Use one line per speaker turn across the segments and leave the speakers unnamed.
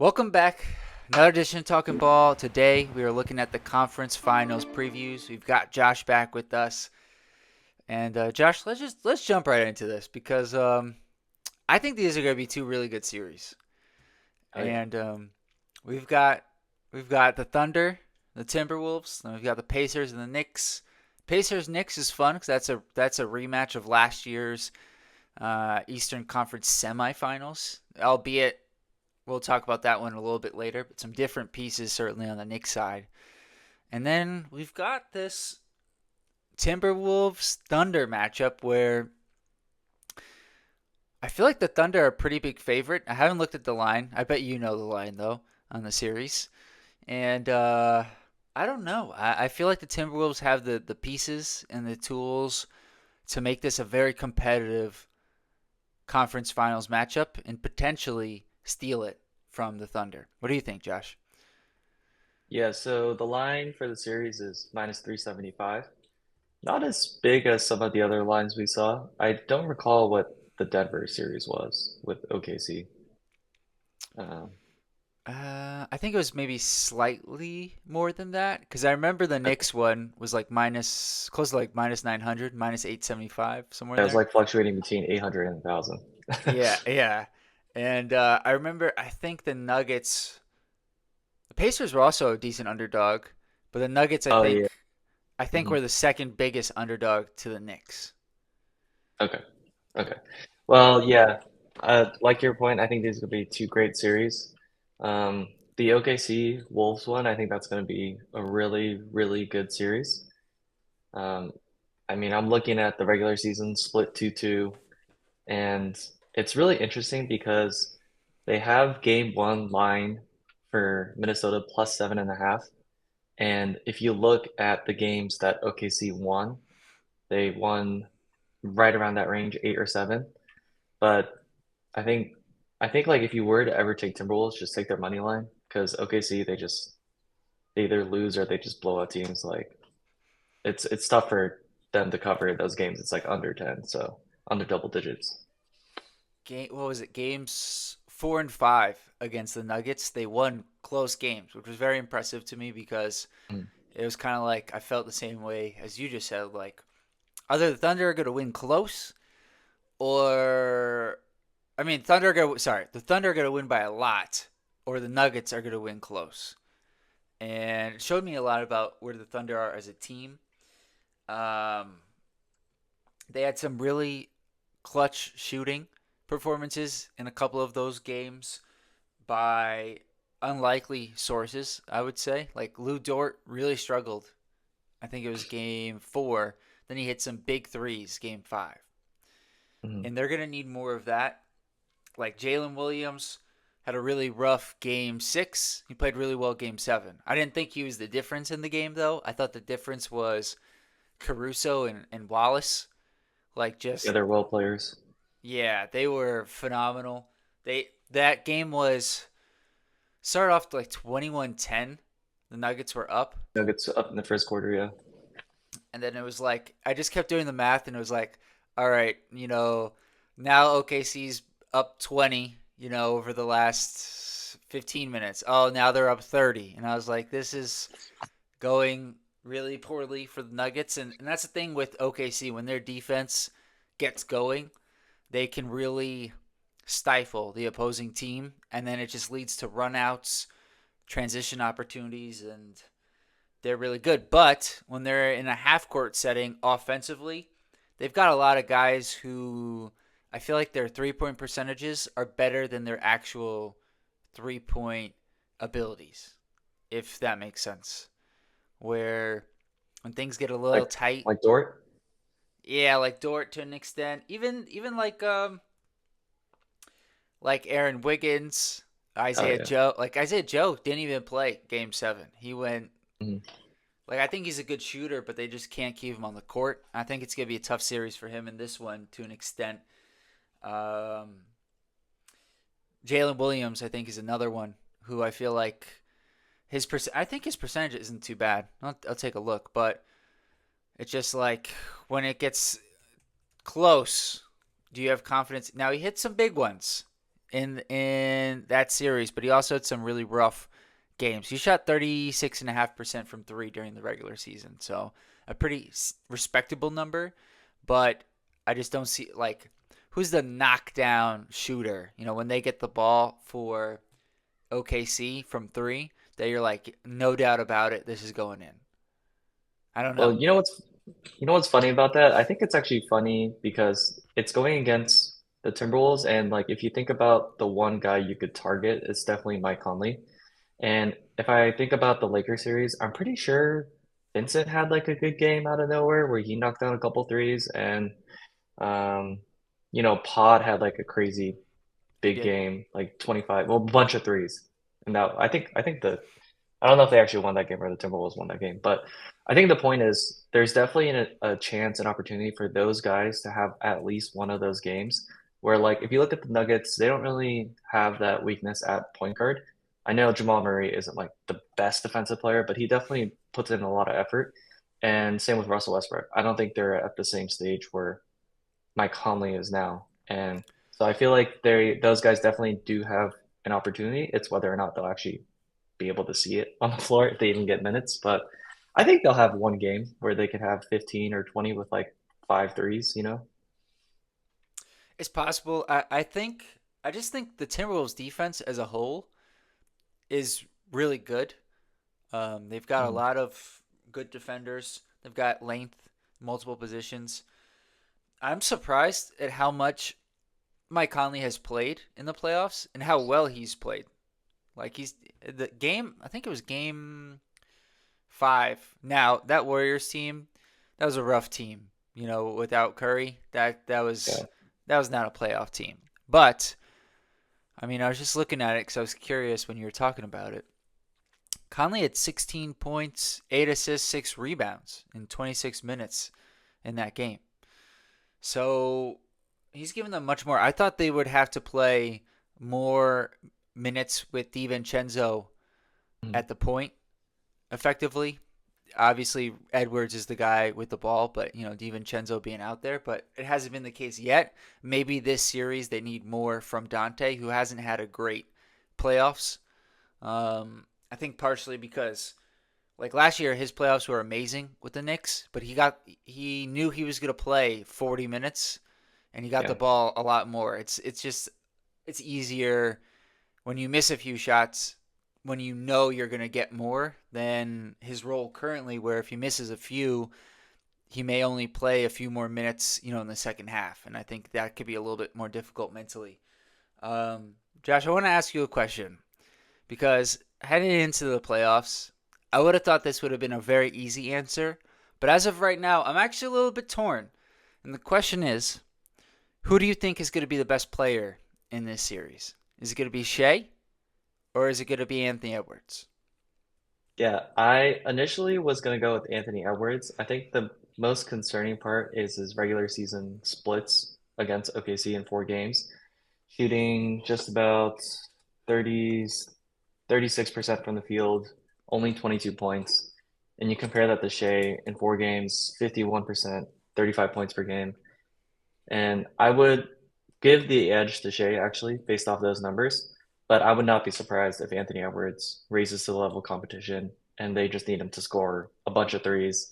Welcome back. Another edition of Talking Ball. Today we are looking at the conference finals previews. We've got Josh back with us, and Josh, let's jump right into this because I think these are going to be two really good series.
Oh yeah.
And we've got we've got the Thunder, the Timberwolves, and we've got the Pacers and the Knicks. Pacers Knicks is fun because that's a rematch of last year's Eastern Conference semifinals, albeit we'll talk about that one a little bit later, but some different pieces certainly on the Knicks side. And then we've got this Timberwolves Thunder matchup where I feel like the Thunder are a pretty big favorite. I haven't looked at the line. I bet you know the line though on the series. And I don't know. I feel like the Timberwolves have the pieces and the tools to make this a very competitive conference finals matchup and potentially steal it from the Thunder. What do you think, Josh?
Yeah, so the line for the series is minus 375. Not as big as some of the other lines we saw. I don't recall what the Denver series was with OKC. Um,
I think it was maybe slightly more than that because I remember the
okay.
Knicks one was like minus close to like minus 900, minus 875, somewhere
It
in
was
there.
like fluctuating between 800 and 1,000.
Yeah, yeah. And I remember I think the Pacers were also a decent underdog, but the Nuggets
Oh yeah.
I think
hmm
were the second biggest underdog to the Knicks.
Okay. Okay. Well, yeah. Like your point, I think these would be two great series. Um, the OKC Wolves one, I think that's going to be a really, really good series. Um, I mean, I'm looking at the regular season split 2-2, and it's really interesting because they have game one line for Minnesota plus 7.5. And if you look at the games that OKC won, they won right around that range, 8 or 7. But I think I think like if you were to ever take Timberwolves, just take their money line because OKC they either lose or they just blow out teams. Like it's tough for them to cover those games. It's like under 10, so under double digits.
What was it? Games 4 and 5 against the Nuggets. They won close games, which was very impressive to me because
Mm.
it was kind of like I felt the same way as you just said. Like either the Thunder are going to win close, or I mean, the Thunder are going to win by a lot, or the Nuggets are going to win close. And it showed me a lot about where the Thunder are as a team. Um, they had some really clutch shooting performances in a couple of those games by unlikely sources, I would say. Like Lou Dort really struggled. I think it was game 4. Then he hit some big threes game 5.
Mhm.
And they're going to need more of that. Like Jalen Williams had a really rough game 6. He played really well game 7. I didn't think he was the difference in the game, though. I thought the difference was Caruso and Wallace. Like,
Yeah,
just,
they're role players.
yeah, they were phenomenal. That game was started off like 21-10. The Nuggets were up,
Nuggets up in the first quarter, yeah.
and then it was like I just kept doing the math, and it was like, all right, now OKC's up 20, over the last 15 minutes. Oh, now they're up 30, and I was like, this is going really poorly for the Nuggets, and that's the thing with OKC when their defense gets going, they can really stifle the opposing team, and then it just leads to runouts, transition opportunities, and they're really good. But when they're in a half court setting offensively, they've got a lot of guys who I feel like their 3 point percentages are better than their actual 3 point abilities, if that makes sense. Where when things get a little
Like
tight,
like Dort.
yeah, like Dort to an extent, even like Aaron Wiggins,
Oh
Isaiah
yeah.
Joe. Like Isaiah Joe didn't even play game 7. He went
Mhm.
like I think he's a good shooter, but they just can't keep him on the court. I think it's gonna be a tough series for him in this one to an extent. Um, Jalen Williams, I think, is another one who I feel like I think his percentage isn't too bad. I'll take a look, but it's just like when it gets close, do you have confidence? Now he hit some big ones. in that series, but he also had some really rough games. He shot 36.5% from three during the regular season, so a pretty respectable number. But I just don't see like who's the knockdown shooter. You know, when they get the ball for OKC from three, that you're like, no doubt about it, this is going in. I don't know.
Well, you know what's funny about that? I think it's actually funny because it's going against the Timberwolves, and like if you think about the one guy you could target, it's definitely Mike Conley. And if I think about the Lakers series, I'm pretty sure Vincent had like a good game out of nowhere where he knocked down a couple threes, and um, Pod had like a crazy
He
big
did.
game, like 25, well, bunch of threes. And that I think I don't know if they actually won that game or the Timberwolves won that game, but I think the point is there's definitely a chance, an opportunity for those guys to have at least one of those games where, like, if you look at the Nuggets, they don't really have that weakness at point guard. I know Jamal Murray isn't like the best defensive player, but he definitely puts in a lot of effort. And same with Russell Westbrook. I don't think they're at the same stage where Mike Conley is now. And so I feel like those guys definitely do have an opportunity. It's whether or not they'll actually be able to see it on the floor if they even get minutes. But I think they'll have one game where they could have 15 or 20 with like five threes, you know?
It's possible. I just think the Timberwolves defense as a whole is really good. They've got a
Mhm.
lot of good defenders. They've got length, multiple positions. I'm surprised at how much Mike Conley has played in the playoffs and how well he's played. Like he's the game. I think it was game five. Now that Warriors team, that was a rough team. You know, without Curry,
Yeah.
that was not a playoff team. But I mean, I was just looking at it because I was curious when you were talking about it. Conley had 16 points, 8 assists, 6 rebounds in 26 minutes in that game. So he's given them much more. I thought they would have to play more minutes with DiVincenzo
Mhm.
at the point effectively. Obviously, Edwards is the guy with the ball, but you know DiVincenzo being out there, but it hasn't been the case yet. Maybe this series they need more from Dante, who hasn't had a great playoffs. I think partially because like last year his playoffs were amazing with the Knicks, but he knew he was going to play 40 minutes and he got the
Yeah.
ball a lot more. It's just it's easier when you miss a few shots when you know you're going to get more than his role currently where if he misses a few he may only play a few more minutes, you know, in the second half, and I think that could be a little bit more difficult mentally. Josh, I want to ask you a question because heading into the playoffs, I would have thought this would have been a very easy answer, but as of right now, I'm actually a little bit torn. And the question is, who do you think is going to be the best player in this series? Is it going to be Shea or is it going to be Anthony Edwards?
Yeah. I initially was going to go with Anthony Edwards. I think the most concerning part is his regular season splits against OKC in 4 games, shooting just about 30, 36% from the field, only 22 points. And you compare that to Shea in 4 games, 51%, 35 points per game. And I would give the edge to Shea actually based off those numbers, but I would not be surprised if Anthony Edwards raises to the level of competition and they just need him to score a bunch of threes.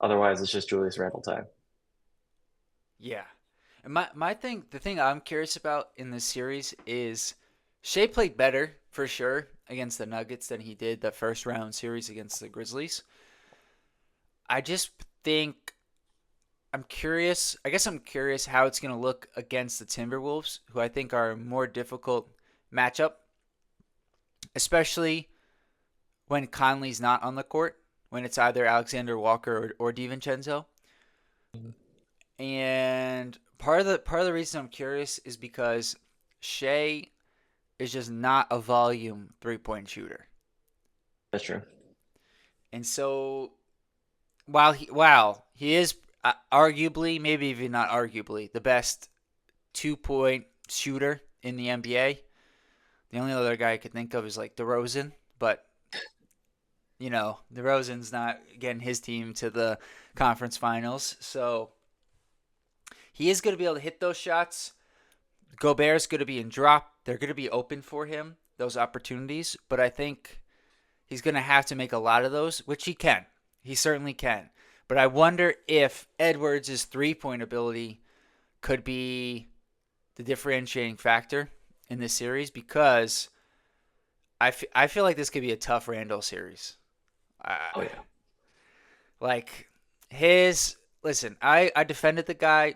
Otherwise, it's just Julius Randle time.
Yeah. And the thing I'm curious about in this series is Shea played better for sure against the Nuggets than he did the first round series against the Grizzlies. I just think I'm curious. I guess I'm curious how it's going to look against the Timberwolves, who I think are a more difficult matchup, especially when Conley's not on the court, when it's either Alexander Walker or DiVincenzo. And part of the reason I'm curious is because Shea is just not a volume 3-point shooter.
That's true.
And so he is arguably, maybe even not arguably, the best 2-point shooter in the NBA. The only other guy I could think of is like DeRozan, but you know, DeRozan's not getting his team to the conference finals. So he is going to be able to hit those shots. Gobert's going to be in drop. they're going to be open for him, those opportunities, but I think he's going to have to make a lot of those, which he can. He certainly can. But I wonder if Edwards' 3-point ability could be the differentiating factor in this series because I feel like this could be a tough Randall series.
Oh yeah.
Like his listen, I defended the guy.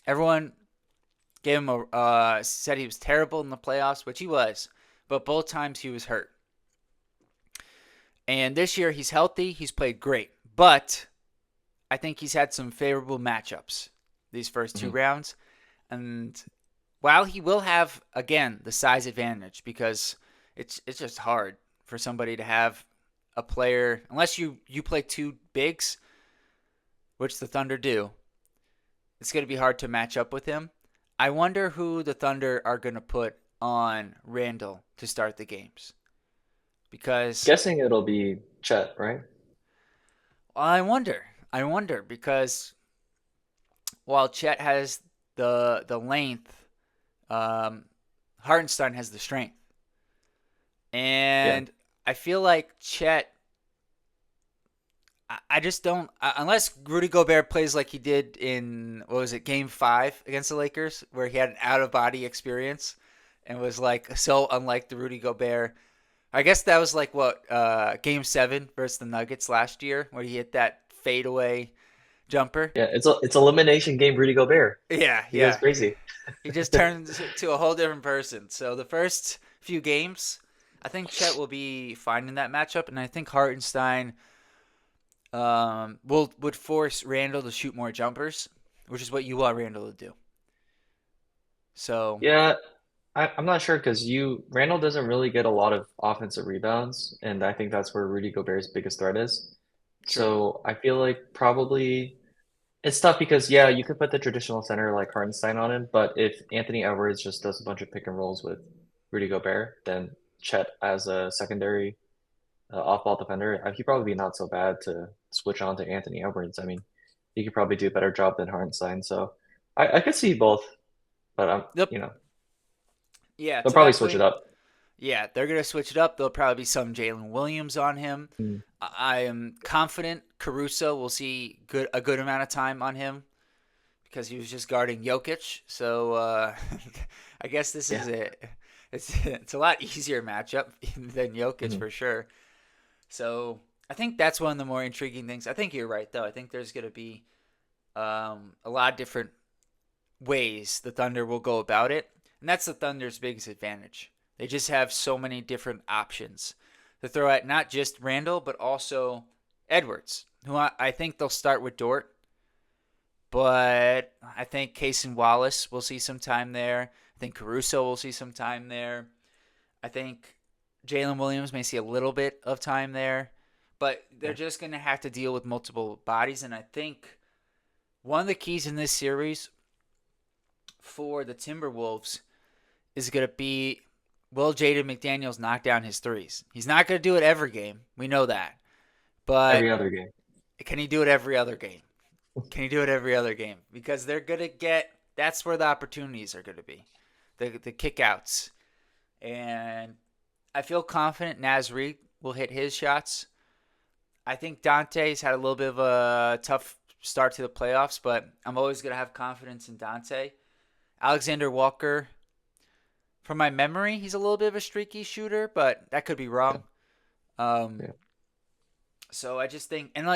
Everyone gave him a said he was terrible in the playoffs, which he was, but both times he was hurt. And this year he's healthy. He's played great, but I think he's had some favorable matchups these first two
Hmm.
rounds. And while he will have again the size advantage because it's just hard for somebody to have a player unless you play two bigs, which the Thunder do. It's going to be hard to match up with him. I wonder who the Thunder are going to put on Randall to start the games because
Guessing it'll be Chet, right?
I wonder because while Chet has the length, um, Hartenstein has the strength,
Yeah.
and I feel like Chet. I just don't unless Rudy Gobert plays like he did in what was it Game 5 against the Lakers, where he had an out of body experience and was like so unlike the Rudy Gobert. I guess that was like what Game 7 versus the Nuggets last year, where he hit that fadeaway jumper.
Yeah, it's elimination game Rudy Gobert.
Yeah,
He goes
yeah.
crazy.
He just turned to a whole different person. So the first few games, I think Chet will be fine in that matchup, and I think Hartenstein would force Randall to shoot more jumpers, which is what you want Randall to do. So
Yeah, I'm not sure because you Randall doesn't really get a lot of offensive rebounds, and I think that's where Rudy Gobert's biggest threat is.
true.
So I feel like probably it's tough because yeah, you could put the traditional center like Hartenstein on him, but if Anthony Edwards just does a bunch of pick and rolls with Rudy Gobert, then Chet as a secondary off-ball defender, he'd probably be not so bad to switch on to Anthony Edwards. I mean, he could probably do a better job than Hartenstein. So I could see both, but
Yep.
you know,
Yeah.
they'll
To
probably
that
switch it
point,
up.
yeah, they're gonna switch it up. There'll probably be some Jalen Williams on him.
Mm,
I am confident Caruso will see a good amount of time on him because he was just guarding Jokic. So I guess this is
yeah.
it. It's a lot easier matchup than Jokic
Mhm.
for sure. So I think that's one of the more intriguing things. I think you're right though. I think there's going to be a lot of different ways the Thunder will go about it, and that's the Thunder's biggest advantage. They just have so many different options to throw at not just Randall but also Edwards, who I think they'll start with Dort, but I think Case and Wallace will see some time there. I think Caruso will see some time there. I think Jalen Williams may see a little bit of time there, but they're
Yeah.
just going to have to deal with multiple bodies. And I think one of the keys in this series for the Timberwolves is going to be will Jaden McDaniels knock down his threes? He's not going to do it every game. We know that. But
Every other game.
can he do it every other game? Can he do it every other game? Because they're going to get that's where the opportunities are going to be. The kickouts. And I feel confident Naz Reid will hit his shots. I think Dante's had a little bit of a tough start to the playoffs, but I'm always going to have confidence in Dante. Alexander Walker, from my memory, he's a little bit of a streaky shooter, but that could be
Yeah.
wrong. Um,
Yeah.
so I just think, and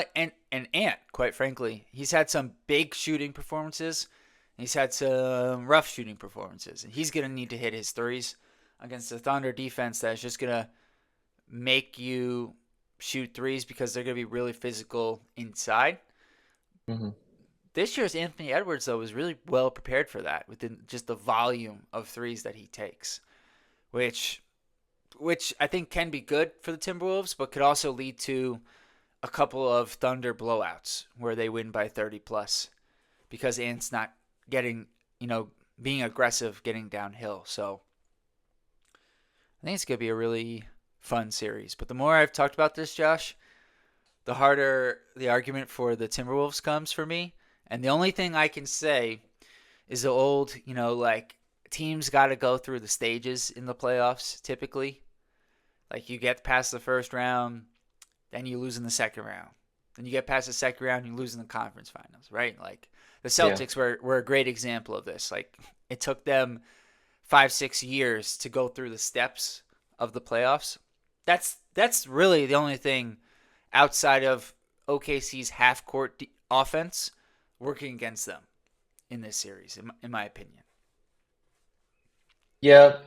Ant, quite frankly, he's had some big shooting performances. He's had some rough shooting performances, and he's going to need to hit his threes against the Thunder defense that's just going to make you shoot threes because they're going to be really physical inside.
Hmm.
This year's Anthony Edwards, though, was really well prepared for that within just the volume of threes that he takes, which which I think can be good for the Timberwolves, but could also lead to a couple of Thunder blowouts where they win by 30 plus because Ant's not getting, being aggressive, getting downhill. So I think it's going to be a really fun series. But the more I've talked about this, Josh, the harder the argument for the Timberwolves comes for me. And the only thing I can say is the old, like teams got to go through the stages in the playoffs typically. Like you get past the first round, then you lose in the second round. Then you get past the second round, you lose in the conference finals, right? Like the
Yeah.
Celtics were a great example of this. Like it took them 5 6 years to go through the steps of the playoffs. That's really the only thing outside of OKC's half court offense working against them in this series, in my opinion.
Yeah.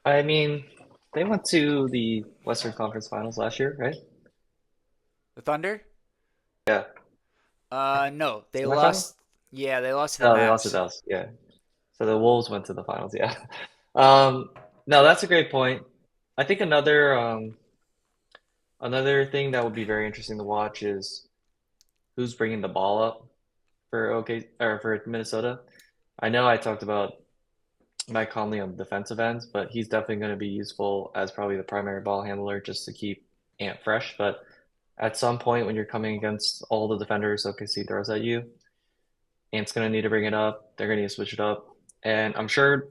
I mean, they went to the Western Conference Finals last year, right?
The Thunder?
Yeah.
No, they
Semifinals?
lost. Yeah, they lost to the
No, they lost to
Mavs.
Dallas. Yeah. So the Wolves went to the finals. Yeah. Um, no, that's a great point. I think another thing that would be very interesting to watch is who's bringing the ball up for for Minnesota. I know I talked about Mike Conley on the defensive end, but he's definitely going to be useful as probably the primary ball handler just to keep Ant fresh. But at some point when you're coming against all the defenders OKC throws at you, Ant's going to need to bring it up. They're going to need to switch it up. And I'm sure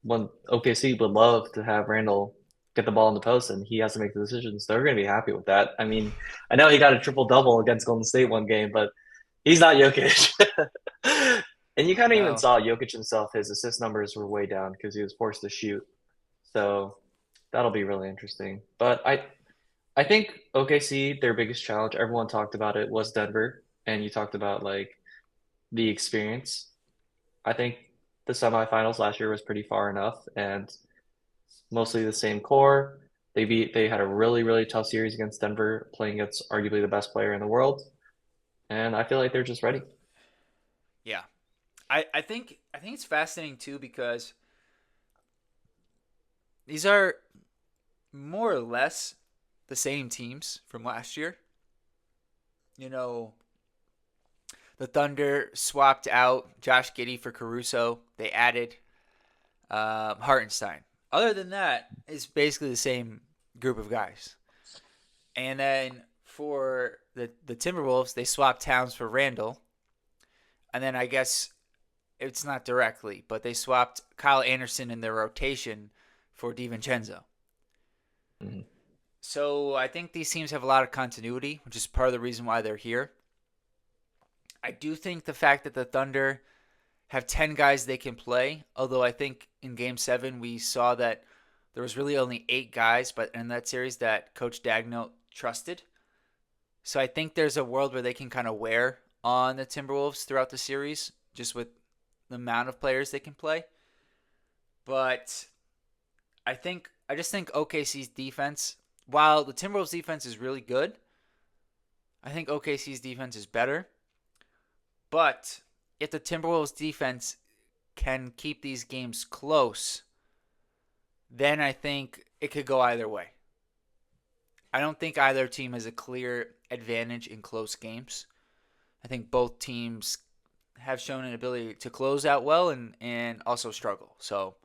when OKC would love to have Randall get the ball in the post and he has to make the decisions, they're going to be happy with that. I mean, I know he got a triple double against Golden State one game, but he's not Jokic. And you kind of even
No.
saw Jokic himself, his assist numbers were way down because he was forced to shoot. So that'll be really interesting. But I think OKC, their biggest challenge, everyone talked about it, was Denver. And you talked about like the experience. I think the semifinals last year was pretty far enough and mostly the same core. They had a really, really tough series against Denver, playing against arguably the best player in the world. And I feel like they're just ready.
Yeah. I think it's fascinating too because these are more or less the same teams from last year. You know, the Thunder swapped out Josh Giddey for Caruso. They added Hartenstein. Other than that, it's basically the same group of guys. And then for the Timberwolves, they swapped Towns for Randall. And then I guess it's not directly, but they swapped Kyle Anderson in their rotation for DiVincenzo.
Mhm.
So I think these teams have a lot of continuity, which is part of the reason why they're here. I do think the fact that the Thunder have 10 guys they can play, although I think in game 7 we saw that there was really only 8 guys but in that series that Coach Dagno trusted. So I think there's a world where they can kind of wear on the Timberwolves throughout the series just with the amount of players they can play. But I just think OKC's defense, while the Timberwolves defense is really good, I think OKC's defense is better. But if the Timberwolves defense can keep these games close, then I think it could go either way. I don't think either team has a clear advantage in close games. I think both teams have shown an ability to close out well and also struggle. So,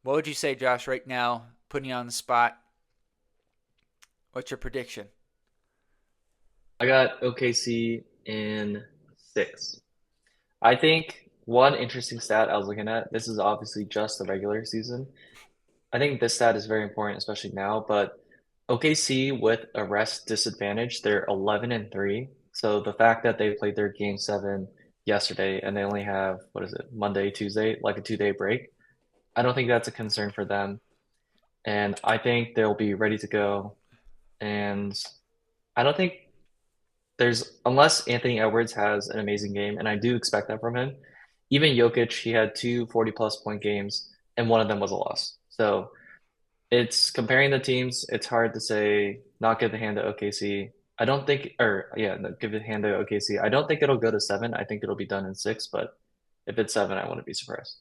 what would you say, Josh, right now, putting you on the spot? What's your prediction?
I got OKC in 6. I think one interesting stat I was looking at, this is obviously just the regular season. I think this stat is very important, especially now, but OKC with a rest disadvantage, they're 11 and 3. So the fact that they played their game 7 yesterday and they only have, what is it, Monday, Tuesday, like a 2-day break, I don't think that's a concern for them. And I think they'll be ready to go. And I don't think unless Anthony Edwards has an amazing game, and I do expect that from him. Even Jokic, he had two 40 plus point games, and one of them was a loss. So it's comparing the teams. It's hard to say not give the hand to OKC. I don't think, or yeah, no, give the hand to OKC. I don't think it'll go to 7. I think it'll be done in 6. But if it's 7, I wouldn't be surprised.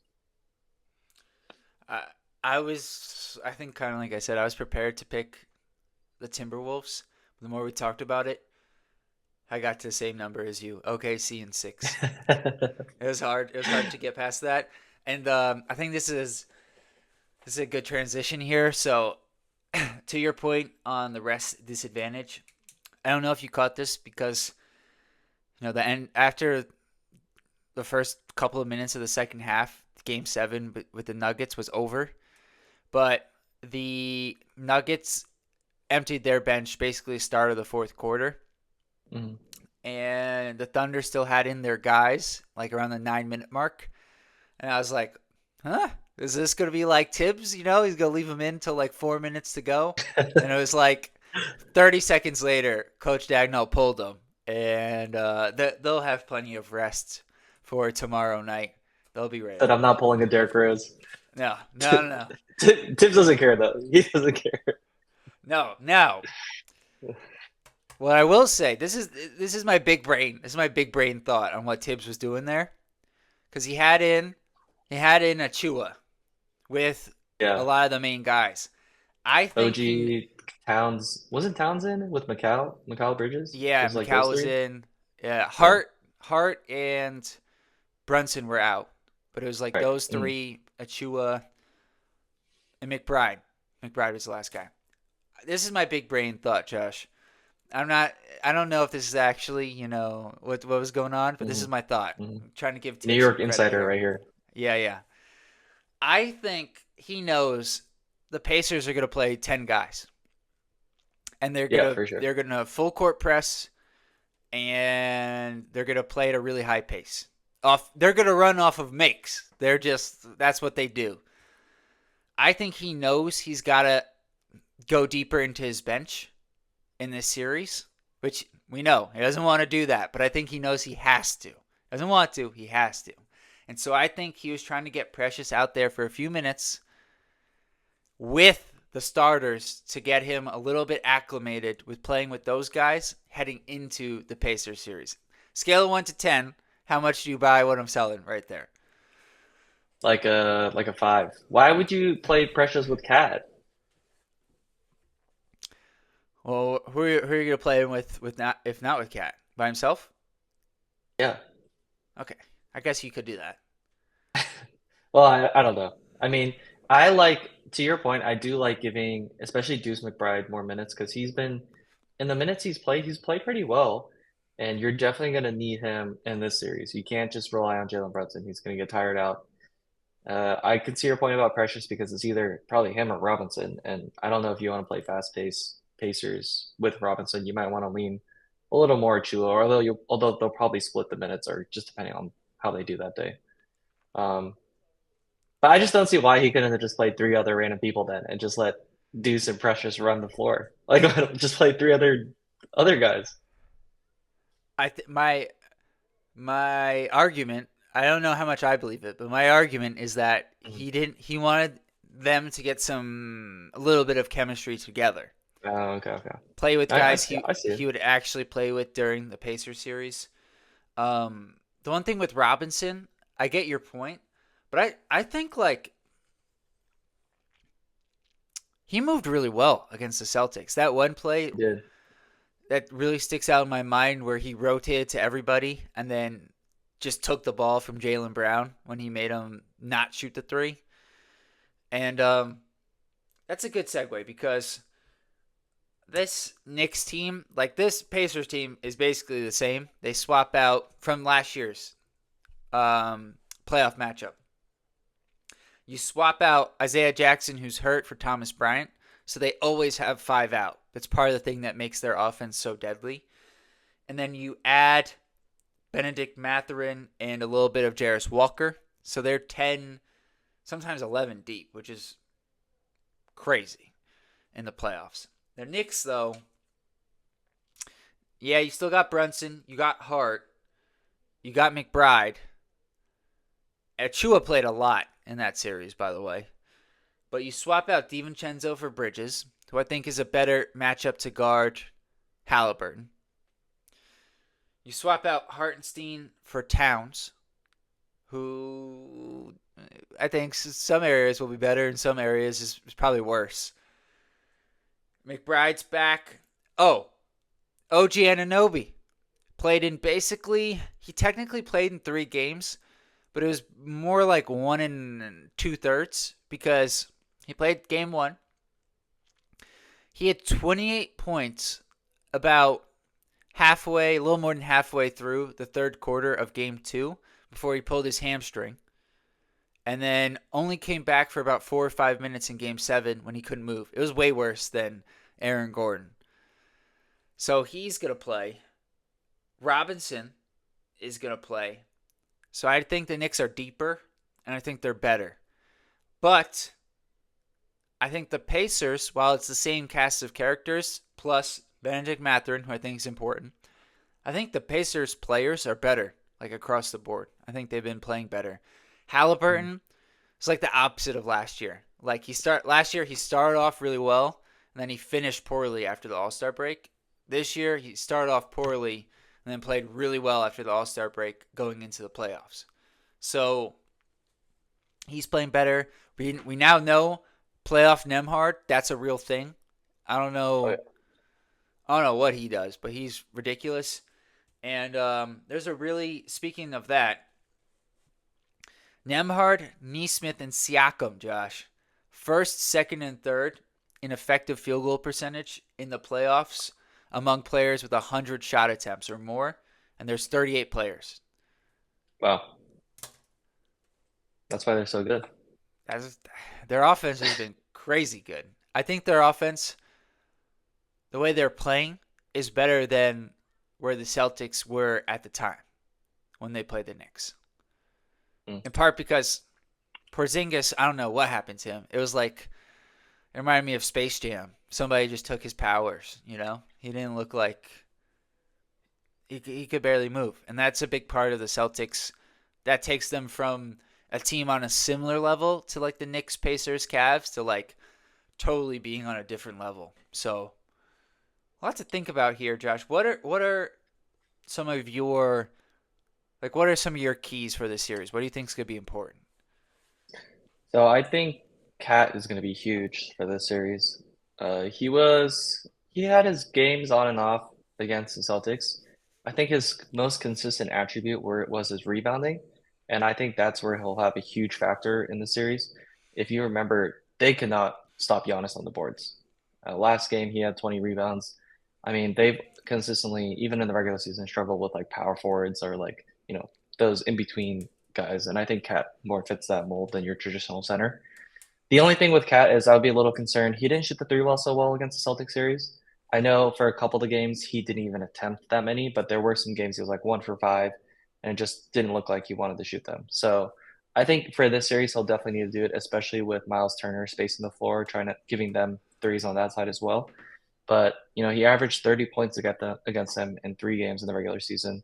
I, I think, kind of like I said, I was prepared to pick the Timberwolves. The more we talked about it, I got to the same number as you. OKC in 6. It was hard. It was hard to get past that. And I think this is a good transition here. So, to your point on the rest disadvantage, I don't know if you caught this because the end after the first couple of minutes of the second half, Game 7 with the Nuggets was over. But the Nuggets emptied their bench basically start of the fourth quarter.
Mhm.
And the Thunder still had in their guys like around the 9-minute mark. And I was like, huh? Is this going to be like Tibbs? He's going to leave him in till like 4 minutes to go. And it was like 30 seconds later, Coach Dagnall pulled him. And they'll have plenty of rest for tomorrow night. They'll be ready.
Said I'm not pulling a Derrick Rose.
No, no, no, no.
Tibbs doesn't care though. He doesn't care.
No, no. What I will say, this is my big brain. This is my big brain thought on what Tibbs was doing there, because he had in Achua with a
Yeah.
lot of the main guys. I think he,
OG Towns wasn't Towns in with Macau Bridges?
yeah,
Was like
Macau
those
was
three?
in. Yeah,
Yeah.
Hart, and Brunson were out, but it was like
Right.
those three, Achua and McBride. McBride was the last guy. This is my big brain thought, Josh. I'm not. I don't know if this is actually, what was going on, but this is
Mm-hmm.
my thought.
Hmm.
I'm trying to give
New
Tibbs some
York
credit
Insider
here.
right here.
Yeah, yeah. I think he knows the Pacers are going to play 10 guys, and they're
Yeah,
gonna
for sure.
they're gonna full court press, and they're gonna play at a really high pace. They're gonna run off of makes. That's what they do. I think he knows he's got to go deeper into his bench in this series, which we know he doesn't want to do that, but I think he knows he has to. Doesn't want to, he has to. And so I think he was trying to get Precious out there for a few minutes with the starters to get him a little bit acclimated with playing with those guys heading into the Pacers series. Scale of 1 to 10, how much do you buy what I'm selling right there?
Like a five. Why would you play Precious with Cat?
Well, who are you going to play him with not, if not with Cat? By himself?
Yeah.
Okay. I guess you could do that.
Well, I don't know. I mean, I like to your point, I do like giving especially Deuce McBride more minutes because he's been in the minutes he's played pretty well. And you're definitely gonna need him in this series. You can't just rely on Jalen Brunson. He's gonna get tired out. I could see your point about Precious because it's either probably him or Robinson, and I don't know if you want to play fast pace Pacers with Robinson. You might want to lean a little more Chulo, although they'll probably split the minutes or just depending on how they do that day. Um, but I just don't see why he couldn't have just played three other random people then and just let Deuce and Precious run the floor. Like just play three other guys.
My argument, I don't know how much I believe it, but my argument is that
Mhm.
he wanted them to get a little bit of chemistry together.
Oh, okay, okay.
Play with
I
guys
see.
he
I see
he
it.
would actually play with during the Pacers series. The one thing with Robinson, I get your point, but I think like he moved really well against the Celtics. That one play
He did.
that really sticks out in my mind where he rotated to everybody and then just took the ball from Jaylen Brown when he made him not shoot the three. And that's a good segue because this Knicks team, like this Pacers team, is basically the same. They swap out from last year's playoff matchup. You swap out Isaiah Jackson, who's hurt, for Thomas Bryant, so they always have five out. That's part of the thing that makes their offense so deadly. And then you add Benedict Mathurin and a little bit of Jarris Walker, so they're 10, sometimes 11 deep, which is crazy in the playoffs. The Knicks, though, yeah, you still got Brunson, you got Hart, you got McBride. Achua played a lot in that series, by the way. But you swap out DiVincenzo for Bridges, who I think is a better matchup to guard Halliburton. You swap out Hartenstein for Towns, who I think some areas will be better and some areas is probably worse. McBride's back. Oh, OG Anunoby he technically played in 3 games, but it was more like 1 2/3 because he played game 1. He had 28 points about a little more than halfway through the third quarter of game 2 before he pulled his hamstring. and then only came back for about 4 or 5 minutes in Game 7 when he couldn't move. It was way worse than Aaron Gordon. So he's going to play. Robinson is going to play. So I think the Knicks are deeper, and I think they're better. But I think the Pacers, while it's the same cast of characters, plus Benedict Mathurin, who I think is important, I think the Pacers players are better, like across the board. I think they've been playing better.
Mm.
Halliburton is like the opposite of last year. Like last year he started off really well, and then he finished poorly after the All-Star break. This year he started off poorly and then played really well after the All-Star break going into the playoffs. So he's playing better. We now know playoff Nemhard, that's a real thing. I don't
Oh yeah.
know I don't know what he does, but he's ridiculous. And there's a really speaking of that, Nemhard, Neesmith, and Siakam, Josh. First, second, and third in effective field goal percentage in the playoffs among players with 100 shot attempts or more. And there's 38 players.
Wow. That's why they're so good.
That's, their offense has been crazy good. I think their offense, the way they're playing, is better than where the Celtics were at the time when they played the Knicks.
Mm.
In part because Porzingis, I don't know what happened to him. It was like it reminded me of Space Jam. Somebody just took his powers, you know? He didn't look like he could barely move. And that's a big part of the Celtics. That takes them from a team on a similar level to like the Knicks, Pacers, Cavs to like totally being on a different level. So, a lot to think about here, Josh. What are some of your what are some of your keys for this series? What do you think is going to be important?
So I think Cat is going to be huge for this series. He had his games on and off against the Celtics. I think his most consistent attribute was his rebounding, and I think that's where he'll have a huge factor in the series. If you remember, they could not stop Giannis on the boards. Last game he had 20 rebounds. I mean, they've consistently, even in the regular season, struggled with like power forwards or like, those in between guys. And I think Cat more fits that mold than your traditional center. The only thing with Cat is I would be a little concerned. He didn't shoot the three ball so well against the Celtics series. I know for a couple of the games he didn't even attempt that many, but there were some games he was like 1 for 5, and it just didn't look like he wanted to shoot them. So I think for this series he'll definitely need to do it, especially with Miles Turner spacing the floor, trying to giving them threes on that side as well. But he averaged 30 points against them in 3 games in the regular season,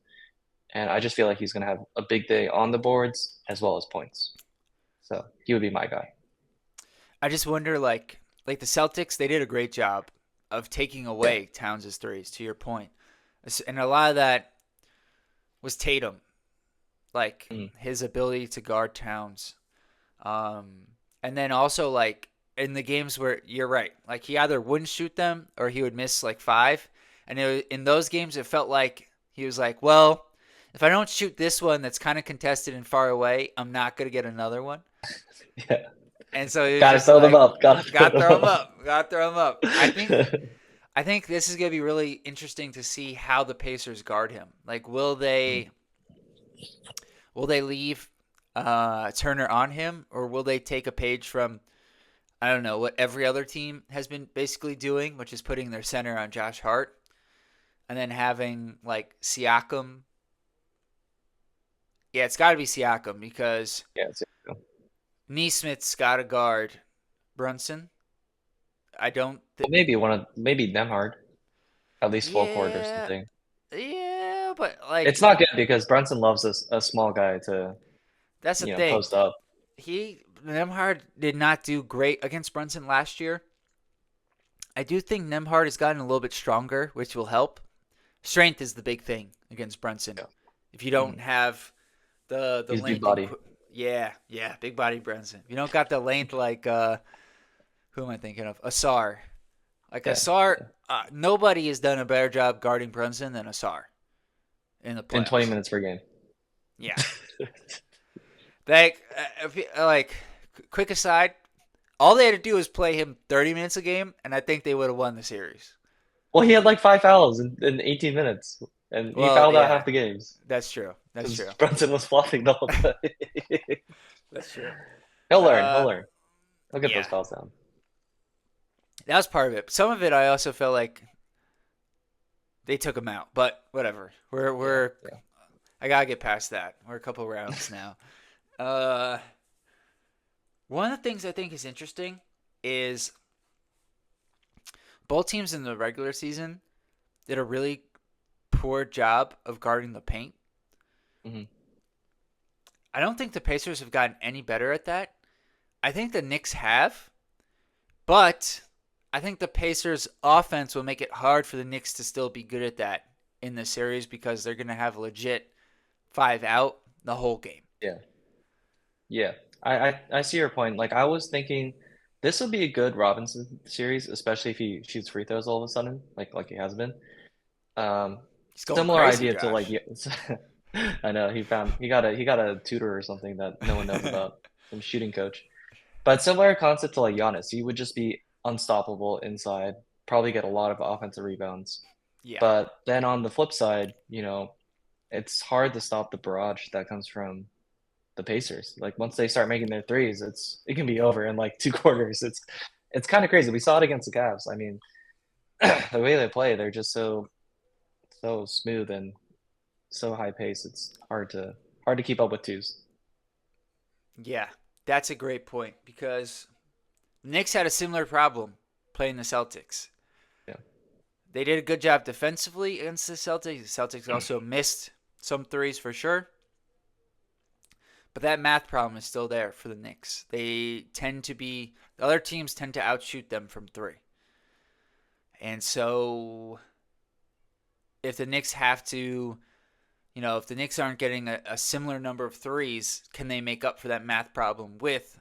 and I just feel like he's going to have a big day on the boards as well as points. So he would be my guy.
I just wonder, like the Celtics, they did a great job of taking
Yeah.
away Towns' threes. To your point, and a lot of that was Tatum, like
Mm.
his ability to guard Towns, and then also like in the games where you're right, like he either wouldn't shoot them or he would miss like five, and in those games it felt like he was like, well, if I don't shoot this one that's kind of contested and far away, I'm not gonna get another one.
Yeah.
And so he was
Gotta
just
throw them
like,
up. Gotta throw
"Got to
them
throw him
up.
up. Got to throw him up." I think this is gonna be really interesting to see how the Pacers guard him. Like, will they leave Turner on him, or will they take a page from I don't know what every other team has been basically doing, which is putting their center on Josh Hart and then having like Siakam. Yeah, it's got to be Siakam because
Yeah.
Neesmith's got to guard Brunson. I don't.
Well, maybe Nemhard, at least full court or
Yeah,
something.
yeah, but
It's
like
not good because Brunson loves a small guy to,
that's the thing.
post up.
He Nemhard did not do great against Brunson last year. I do think Nemhard has gotten a little bit stronger, which will help. Strength is the big thing against Brunson.
Yeah.
If you don't
Mhm.
have the
He's big
length and
body.
yeah, big body Brunson. If you don't got the length like who am I thinking of? Asar. Like
Yeah.
Asar, nobody has done a better job guarding Brunson than Asar in the
In 20
playoffs.
minutes per game.
Yeah. Like, quick aside, all they had to do was play him 30 minutes a game, and I think they would have won the series.
Well, he had like 5 fouls in 18 minutes, and he
Well,
fouled out
yeah,
half the games
that's true. That's
because
true.
Brunson was flopping the whole time.
That's true.
He'll learn. He'll
Uh,
learn. He'll get those
yeah,
calls down.
that was part of it. Some of it, I also felt like they took him out, but whatever.
Yeah,
We're
yeah.
I gotta get past that. We're a couple rounds now. Uh, One of the things I think is interesting is both teams in the regular season did a really poor job of guarding the paint.
Hmm.
I don't think the Pacers have gotten any better at that. I think the Knicks have, but I think the Pacers' offense will make it hard for the Knicks to still be good at that in the series because they're going to have legit five out the whole game.
Yeah, yeah. I see your point. Like I was thinking, this would be a good Robinson series, especially if he shoots free throws all of a sudden, like he has been. Um,
He's going
Similar
crazy,
idea to like
Josh.
I know he got a tutor or something that no one knows about, some shooting coach. But similar concept to like Giannis, he would just be unstoppable inside, probably get a lot of offensive rebounds.
Yeah.
But then on the flip side, it's hard to stop the barrage that comes from the Pacers. Like once they start making their threes, it can be over in like 2 quarters. It's kind of crazy. We saw it against the Cavs. I mean, the way they play, they're just so smooth and so high pace. It's hard to keep up with twos.
Yeah. That's a great point because Knicks had a similar problem playing the Celtics.
Yeah.
They did a good job defensively against the Celtics. The Celtics also missed some threes for sure. But that math problem is still there for the Knicks. The other teams tend to outshoot them from three. And so if the Knicks have to, if the Knicks aren't getting a similar number of threes, can they make up for that math problem with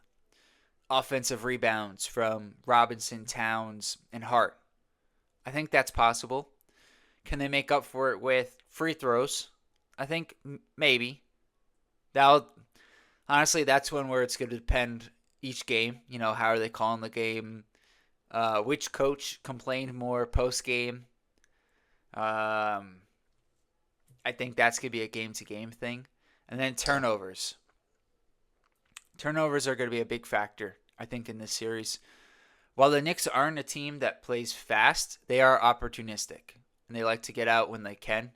offensive rebounds from Robinson, Towns, and Hart? I think that's possible. Can they make up for it with free throws? I think maybe. That'll honestly, that's one where it's going to depend each game. How are they calling the game? Which coach complained more post game? Um, I think that's going to be a game to game thing. And then turnovers. Turnovers are going to be a big factor, I think, in this series. While the Knicks aren't a team that plays fast, they are opportunistic. And they like to get out when they can.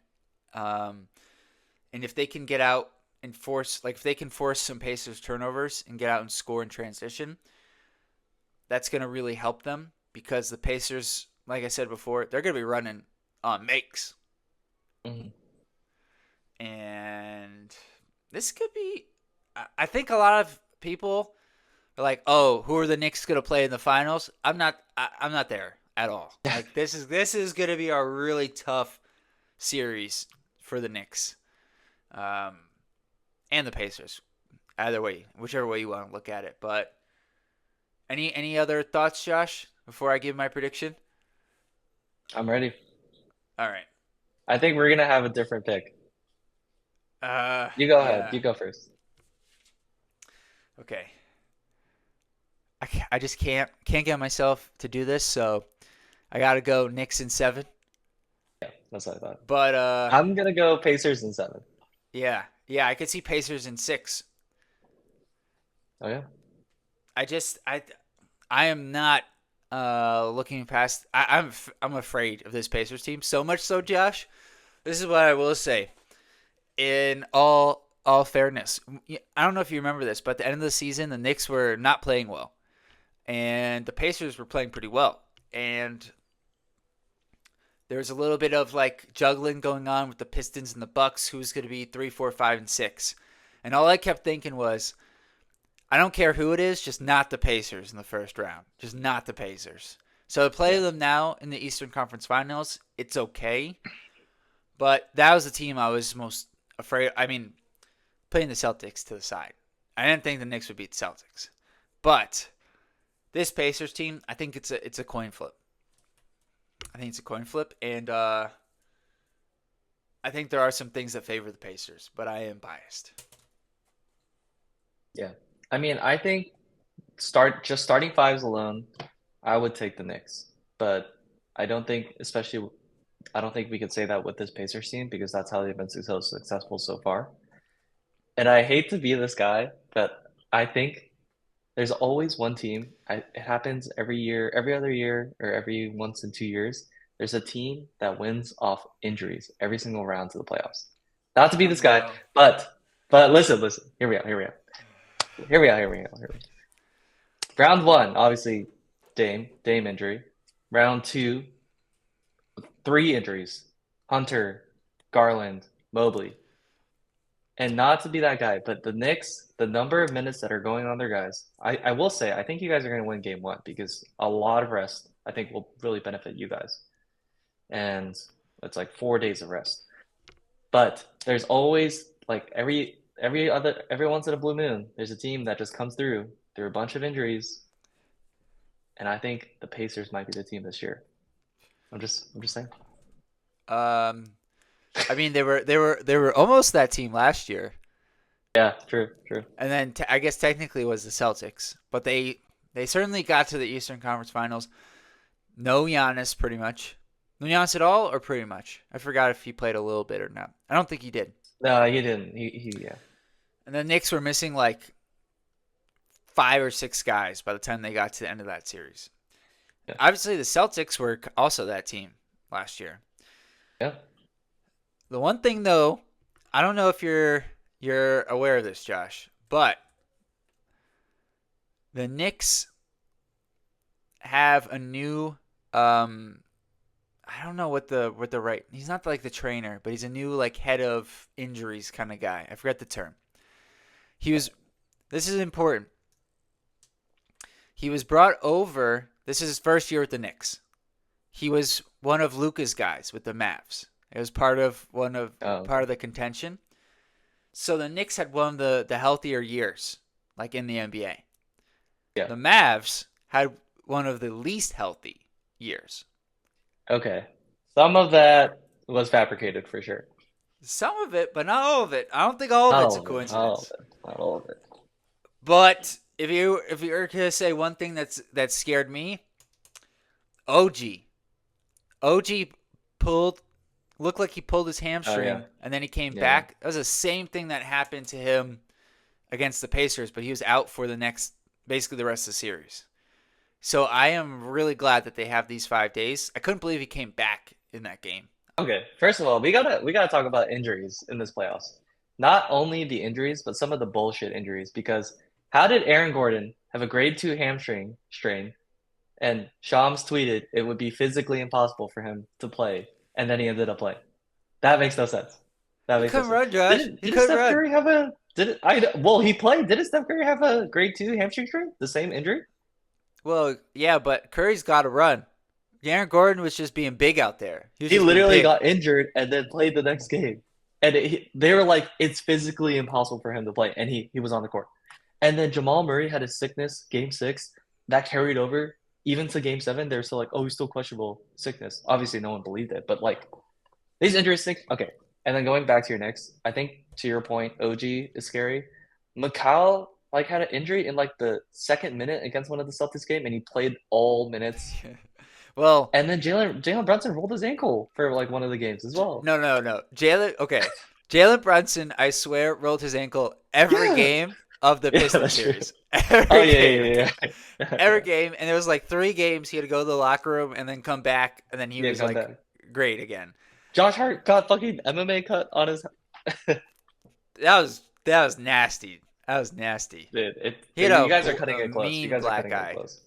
Um, and if they can get out and if they can force some Pacers turnovers and get out and score in transition, that's going to really help them because the Pacers, like I said before, they're going to be running on makes.
Hmm.
And this could be, I think a lot of people are like, oh, who are the Knicks going to play in the finals? I'm not there at all. Like this is going to be a really tough series for the Knicks. Um, and the Pacers. Either way, whichever way you want to look at it. But any other thoughts, Josh, before I give my prediction?
I'm ready.
All right.
I think we're gonna have a different pick. You go ahead.
Yeah.
You go first.
Okay. I just can't get myself to do this, so I gotta go Knicks in seven.
Yeah, that's what I thought.
But
I'm gonna go Pacers in 7.
yeah, I could see Pacers in six.
Oh yeah.
I just I am not looking past. I'm afraid of this Pacers team so much so, Josh. This is what I will say. In all fairness, I don't know if you remember this, but at the end of the season, the Knicks were not playing well, and the Pacers were playing pretty well. And there's a little bit of like juggling going on with the Pistons and the Bucks, who's going to be 3, 4, 5, and 6. And all I kept thinking was, I don't care who it is, just not the Pacers in the first round. Just not the Pacers. So to play
Yeah.
them now in the Eastern Conference Finals, it's okay. But that was the team I was most afraid. I mean, putting the Celtics to the side. I didn't think the Knicks would beat the Celtics. But this Pacers team, I think it's a coin flip. I think it's a coin flip, and I think there are some things that favor the Pacers, but I am biased.
Yeah. I mean, I think starting fives alone, I would take the Knicks. But I don't think, especially, I don't think we could say that with this Pacers team because that's how they've been so successful so far. And I hate to be this guy, but I think there's always one team. It happens every year, every other year, or every once in 2 years. There's a team that wins off injuries every single round to the playoffs. Not to be
Oh
this guy,
no.
but listen. Here we are. Here we are. Round one, obviously, Dame injury. Round two, three injuries: Hunter, Garland, Mobley. And not to be that guy, but the Knicks, the number of minutes that are going on their guys, I will say, I think you guys are going to win game one because a lot of rest, I think, will really benefit you guys. And it's like 4 days of rest. But there's always like every once in a blue moon, there's a team that just comes through a bunch of injuries, and I think the Pacers might be the team this year. I'm just saying.
Um, I mean they were almost that team last year,
Yeah, true.
and then I guess technically it was the Celtics, but they certainly got to the Eastern Conference Finals. No Giannis, pretty much. No Giannis at all, or pretty much. I forgot if he played a little bit or not. I don't think he did.
No, he didn't. Yeah.
And the Knicks were missing like 5 or 6 guys by the time they got to the end of that series.
Yeah.
Obviously, the Celtics were also that team last year.
Yeah.
The one thing though, I don't know if you're aware of this, Josh, but the Knicks have a new I don't know what the right. He's not like the trainer, but he's a new like head of injuries kind of guy. I forget the term. He was This is important. He was brought over. This is his first year with the Knicks. He was one of Luka's guys with the Mavs. It was part
Okay.
of the contention. So the Knicks had one of the healthier years, like in the NBA.
Yeah.
The Mavs had one of the least healthy years.
Okay. Some of that was fabricated for sure.
Some of it, but not all of it. I don't think all of
Not
it's a
all of it. Not all of
coincidence.
it. Not all of it.
But if you were to say one thing that scared me, OG. OG pulled looked like he pulled his
Oh yeah.
hamstring and then he came
Yeah.
back. That was the same thing that happened to him against the Pacers, but he was out for basically the rest of the series. So I am really glad that they have these 5 days. I couldn't believe he came back in that game.
Okay. First of all, we gotta talk about injuries in this playoffs. Not only the injuries, but some of the bullshit injuries. Because how did Aaron Gordon have a grade two hamstring strain, and Shams tweeted it would be physically impossible for him to play, and then he ended up playing? That makes no sense. That
He
makes no
couldn't
sense.
run, Josh.
Didn't
He
didn't
couldn't
Steph
run.
Curry have a did it I well he played. Didn't Steph Curry have a grade two hamstring strain? The same injury?
Well, yeah, but Curry's got to run. Aaron Gordon was just being big out there. He was
He
just being
literally
big.
got injured and then played the next game. And they were like, it's physically impossible for him to play, and he was on the court. And then Jamal Murray had a sickness game six that carried over even to game seven. They're still like, oh, he's still questionable sickness. Obviously, no one believed it, but like these injuries think okay. And then going back to your next, I think to your point, OG is scary. Macau like had an injury in like the second minute against one of the Celtics game, and he played all minutes.
Well,
And then Jalen Brunson rolled his ankle for like one of the games as well.
no, no, no. Okay. Jalen Brunson, I swear, rolled his ankle every
Yeah,
game of the
yeah,
Piston
that's true.
series.
Oh
Every
yeah,
game.
yeah, yeah, yeah.
Every
Yeah,
game. And there was like 3 games he had to go to the locker room and then come back, and then he
yeah,
was
got
like
that.
great again.
Josh Hart got fucking MMA cut on his.
That was nasty. That was nasty. He had
You guys are cutting
a
it close. You
mean
guys are
black
cutting it
guy.
close.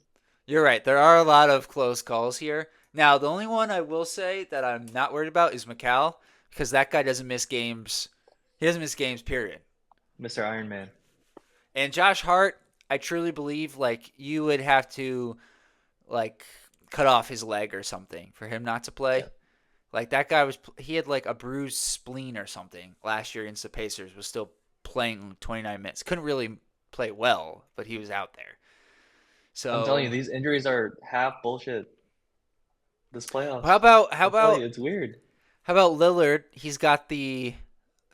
You're right. There are a lot of close calls here. Now, the only one I will say that I'm not worried about is McCall, because that guy doesn't miss games. He doesn't miss games, period.
Mr. Iron Man.
And Josh Hart, I truly believe like you would have to like cut off his leg or something for him not to play.
Yeah.
Like that guy he had like a bruised spleen or something last year against the Pacers, was still playing 29 minutes. Couldn't really play well, but he was out there.
I'm telling you,
So,
these injuries are half bullshit. This
how
playoffs.
about how
I'm telling
about
you, it's weird.
how about Lillard? He's got the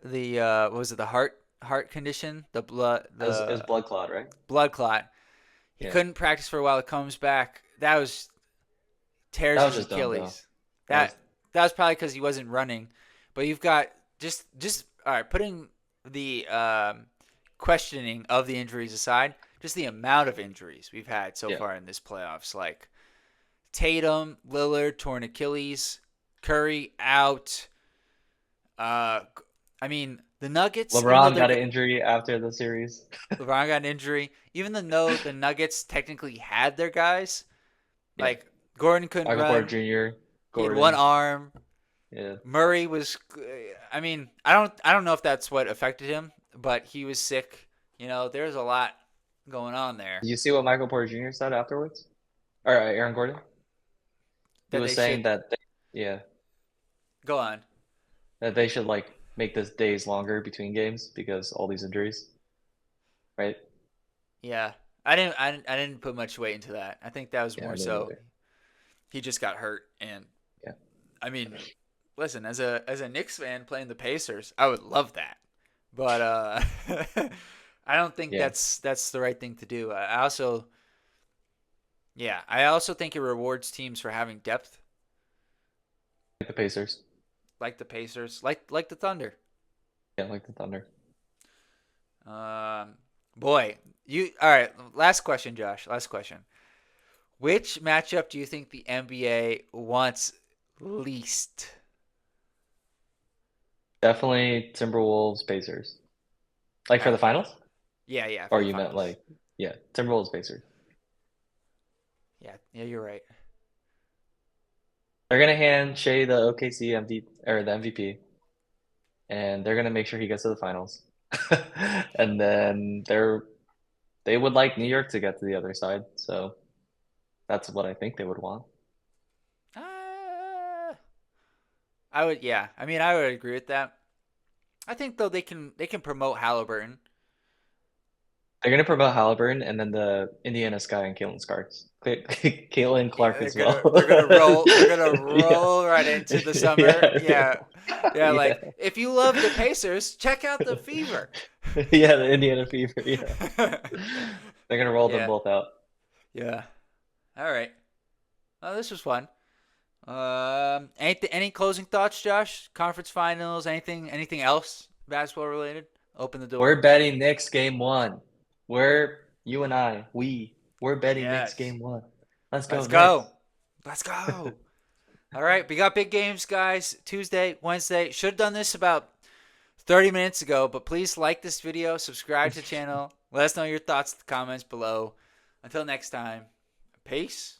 what was it, the heart condition,
It was
the
blood clot, right?
blood clot. He
Yeah.
couldn't practice for a while. It comes back. That was tears
That was
his
just dumb, though.
Achilles.
That was.
That was probably because he wasn't running. But you've got just all right. Putting the questioning of the injuries aside, just the amount of injuries we've had so
Yeah.
far in this playoffs. Like Tatum, Lillard, torn Achilles, Curry out. Uh, I mean, the Nuggets, even though
LeBron
they're
got an injury after the series.
LeBron got an injury, even though the Nuggets technically had their guys,
Yeah.
like Gordon couldn't
Michael Porter
run.
Jr.,
He had one
Gordon.
arm.
Yeah.
Murray was. I mean, I don't know if that's what affected him, but he was sick. There's a lot going on there
Did you see what Michael Porter Jr. said afterwards? Or Aaron Gordon? He
that
was
they
saying
should
that yeah,
go on.
that they should like make this days longer between games because all these injuries, right?
Yeah, I didn't put much weight into that. I think that was
Yeah,
more
me
so
neither.
he just got hurt, and
Yeah.
I mean, listen, as a Knicks fan playing the Pacers, I would love that, but I don't think
Yeah.
that's the right thing to do. I also think it rewards teams for having depth,
Like the Pacers.
like the Pacers, like the Thunder.
Yeah, like the Thunder.
Um, boy, you all right? Last question, Josh. Last question. Which matchup do you think the NBA wants least?
Definitely Timberwolves, Pacers. Like for the
Okay.
finals?
Yeah, yeah, for
Or
the
you meant
finals.
like, yeah, Timberwolves, Pacers.
Yeah, yeah, you're right.
They're gonna hand Shea the OKC MV or the MVP, and they're gonna make sure he gets to the finals. And then they would like New York to get to the other side, so that's what I think they would want.
Uh, I would, yeah. I mean, I would agree with that. I think though they can promote Halliburton.
They're gonna promote Halliburton and then the Indiana Sky and Caitlin Sparks. Caitlin
Yeah,
Clark
they're
as
gonna
well.
they're gonna roll they're gonna
Yeah.
roll right into the summer.
Yeah,
Yeah,
yeah.
yeah.
Yeah.
Like if you love the Pacers, check out the Fever.
Yeah, the Indiana Fever, yeah. They're gonna roll them
Yeah,
both out.
yeah. All right. Well, this was fun. Any closing thoughts, Josh? Conference finals? Anything else basketball related? Open the door.
We're betting Knicks game one. You and we're betting Knicks
Yes.
game one. Let's go,
Let's
Knicks.
go. Let's go. All right, we got big games, guys. Tuesday, Wednesday. Should have done this about 30 minutes ago, but please like this video, subscribe to the channel. Let us know your thoughts in the comments below. Until next time, peace.